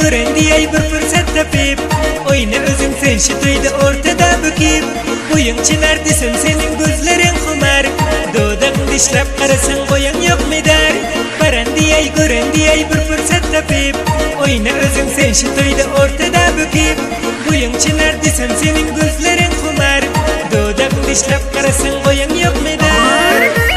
gören diye bir fırsat tapıp oyna özün sen şu toyda ortada büküp Boyun çınar desem senin gözlerin kumar Dodağın dişlap karasın boyan yok medar Paran diye gören diye bir fırsat tapıp oyna özün sen şu toyda ortada büküp Boyun çınar desem senin gözlerin kumar Dodağın dişlap karasın boyan yok medar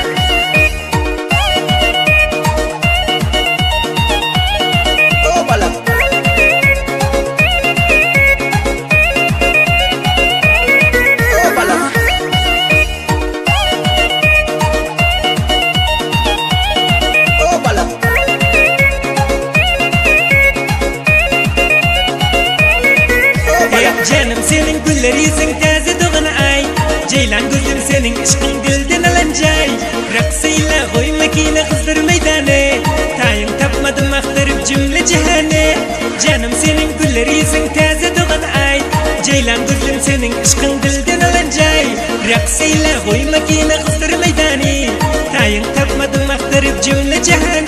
Canım senin güller yüzün taze doğan ay Ceylan gözüm senin aşkın dilden alancay Raksıyla koy makine kızdır meydane Tayın tapmadım aktarıp cümle cihane Canım senin güller yüzün taze doğan ay Ceylan gözüm senin aşkın dilden alancay Raksıyla koy makine kızdır meydane Tayın tapmadım aktarıp cümle cihane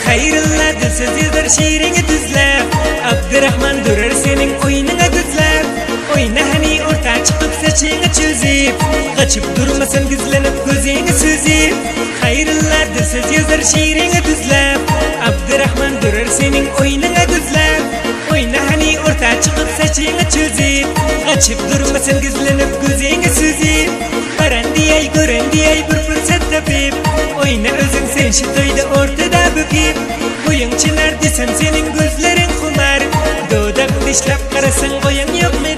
Hayrıllar dilsiz yazar şiirini düzlep Abdurrahman durar senin oyununa düzlep Oyna hani orta çıkıp saçını çözüp Kaçıp durmasın gizlenip gözünü süzüp Hayrıllar dilsiz yazar şiirini düzlep Abdurrahman durar senin oyununa düzlep Oyna hani orta çıkıp saçını çözüp Kaçıp durmasın gizlenip gözünü süzüp Paran diye gören diye bir fırsat tapıp Oyna özün sen şu toyda ortada büküp Boyun çınar desem senin gözlerin kumar Dodağın dişlap karasın boyan yok mu